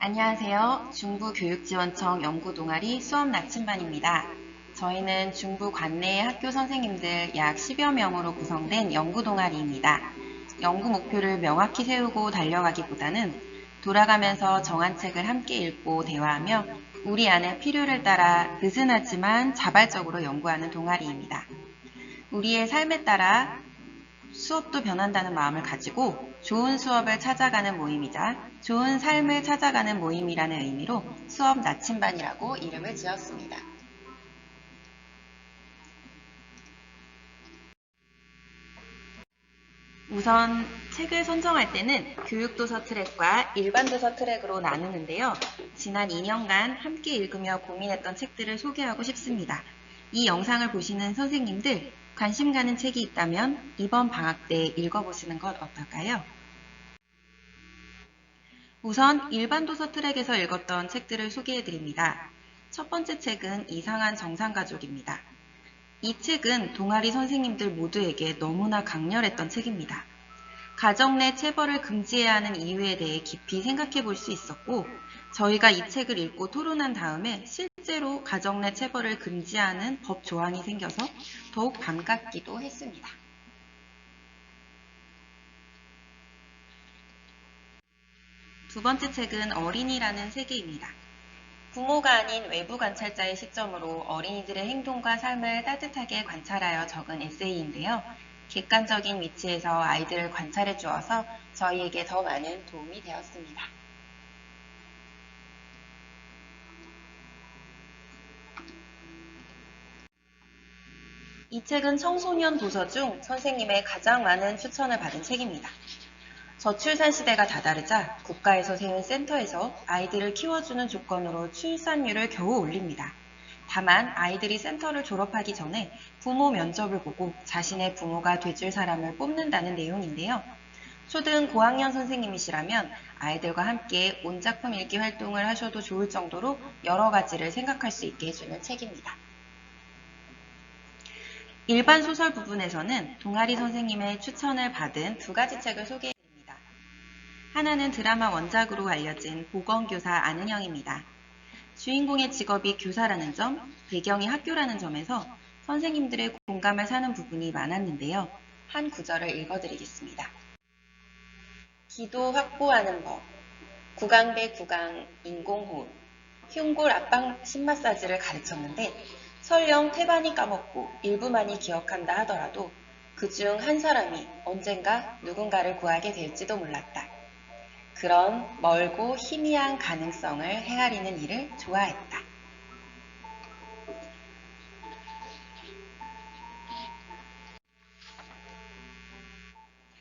안녕하세요. 중부교육지원청 연구동아리 수업 나침반입니다. 저희는 중부 관내 학교 선생님들 약 10여 명으로 구성된 연구동아리입니다. 연구 목표를 명확히 세우고 달려가기보다는 돌아가면서 정한 책을 함께 읽고 대화하며 우리 안의 필요를 따라 느슨하지만 자발적으로 연구하는 동아리입니다. 우리의 삶에 따라 수업도 변한다는 마음을 가지고 좋은 수업을 찾아가는 모임이자 좋은 삶을 찾아가는 모임이라는 의미로 수업 나침반이라고 이름을 지었습니다. 우선 책을 선정할 때는 교육도서 트랙과 일반도서 트랙으로 나누는데요. 지난 2년간 함께 읽으며 고민했던 책들을 소개하고 싶습니다. 이 영상을 보시는 선생님들 관심 가는 책이 있다면 이번 방학 때 읽어보시는 것 어떨까요? 우선 일반 도서 트랙에서 읽었던 책들을 소개해드립니다. 첫 번째 책은 이상한 정상가족입니다. 이 책은 동아리 선생님들 모두에게 너무나 강렬했던 책입니다. 가정 내 체벌을 금지해야 하는 이유에 대해 깊이 생각해 볼 수 있었고, 저희가 이 책을 읽고 토론한 다음에 실제로 가정 내 체벌을 금지하는 법 조항이 생겨서 더욱 반갑기도 했습니다. 두 번째 책은 어린이라는 세계입니다. 부모가 아닌 외부 관찰자의 시점으로 어린이들의 행동과 삶을 따뜻하게 관찰하여 적은 에세이인데요. 객관적인 위치에서 아이들을 관찰해 주어서 저희에게 더 많은 도움이 되었습니다. 이 책은 청소년 도서 중 선생님의 가장 많은 추천을 받은 책입니다. 저출산 시대가 다다르자 국가에서 세운 센터에서 아이들을 키워주는 조건으로 출산율을 겨우 올립니다. 다만 아이들이 센터를 졸업하기 전에 부모 면접을 보고 자신의 부모가 돼줄 사람을 뽑는다는 내용인데요. 초등 고학년 선생님이시라면 아이들과 함께 온작품 읽기 활동을 하셔도 좋을 정도로 여러 가지를 생각할 수 있게 해주는 책입니다. 일반 소설 부분에서는 동아리 선생님의 추천을 받은 두 가지 책을 소개해드립니다. 하나는 드라마 원작으로 알려진 보건교사 안은영입니다. 주인공의 직업이 교사라는 점, 배경이 학교라는 점에서 선생님들의 공감을 사는 부분이 많았는데요. 한 구절을 읽어드리겠습니다. 기도 확보하는 법, 구강 대 구강 인공호흡, 흉골 압박 심마사지를 가르쳤는데 설령 태반이 까먹고 일부만이 기억한다 하더라도 그중 한 사람이 언젠가 누군가를 구하게 될지도 몰랐다. 그런 멀고 희미한 가능성을 헤아리는 일을 좋아했다.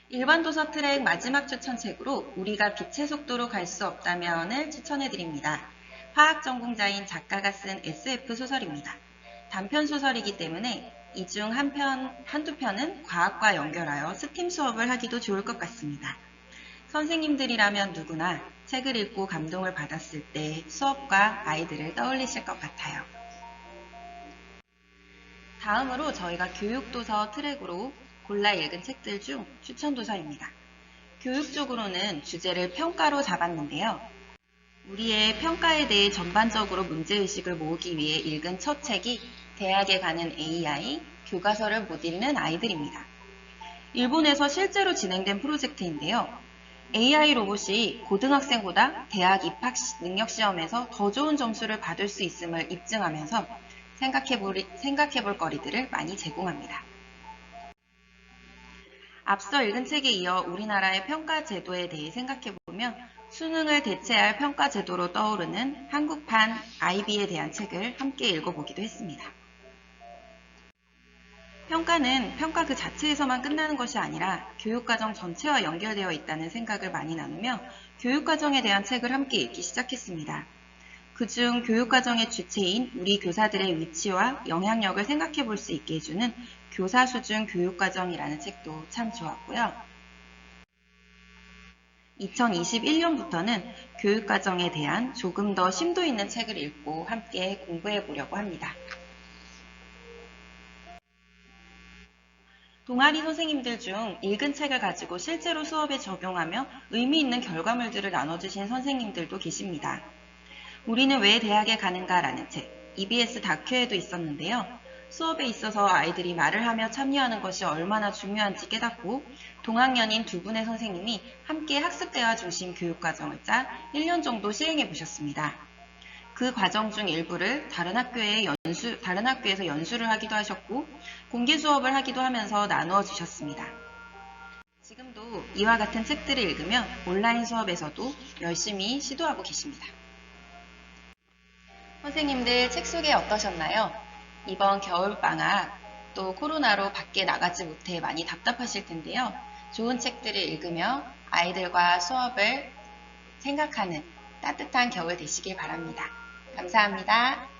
일반 도서 트랙 마지막 추천책으로 우리가 빛의 속도로 갈 수 없다면을 추천해드립니다. 화학 전공자인 작가가 쓴 SF 소설입니다. 단편 소설이기 때문에 이 중 한두 편은 과학과 연결하여 스팀 수업을 하기도 좋을 것 같습니다. 선생님들이라면 누구나 책을 읽고 감동을 받았을 때 수업과 아이들을 떠올리실 것 같아요. 다음으로 저희가 교육도서 트랙으로 골라 읽은 책들 중 추천도서입니다. 교육적으로는 주제를 평가로 잡았는데요. 우리의 평가에 대해 전반적으로 문제의식을 모으기 위해 읽은 첫 책이 대학에 가는 AI, 교과서를 못 읽는 아이들입니다. 일본에서 실제로 진행된 프로젝트인데요. AI 로봇이 고등학생보다 대학 입학 능력시험에서 더 좋은 점수를 받을 수 있음을 입증하면서 생각해볼 거리들을 많이 제공합니다. 앞서 읽은 책에 이어 우리나라의 평가 제도에 대해 생각해보면 수능을 대체할 평가 제도로 떠오르는 한국판 IB에 대한 책을 함께 읽어보기도 했습니다. 평가는 평가 그 자체에서만 끝나는 것이 아니라 교육과정 전체와 연결되어 있다는 생각을 많이 나누며 교육과정에 대한 책을 함께 읽기 시작했습니다. 그중 교육과정의 주체인 우리 교사들의 위치와 영향력을 생각해 볼 수 있게 해주는 교사 수준 교육과정이라는 책도 참 좋았고요. 2021년부터는 교육과정에 대한 조금 더 심도 있는 책을 읽고 함께 공부해 보려고 합니다. 동아리 선생님들 중 읽은 책을 가지고 실제로 수업에 적용하며 의미 있는 결과물들을 나눠주신 선생님들도 계십니다. 우리는 왜 대학에 가는가라는 책, EBS 다큐에도 있었는데요. 수업에 있어서 아이들이 말을 하며 참여하는 것이 얼마나 중요한지 깨닫고 동학년인 두 분의 선생님이 함께 학습대화 중심 교육과정을 짜 1년 정도 시행해 보셨습니다. 그 과정 중 일부를 다른 학교에서 연수를 하기도 하셨고 공개 수업을 하기도 하면서 나누어 주셨습니다. 지금도 이와 같은 책들을 읽으며 온라인 수업에서도 열심히 시도하고 계십니다. 선생님들 책 소개 어떠셨나요? 이번 겨울방학 또 코로나로 밖에 나가지 못해 많이 답답하실 텐데요. 좋은 책들을 읽으며 아이들과 수업을 생각하는 따뜻한 겨울 되시길 바랍니다. 감사합니다.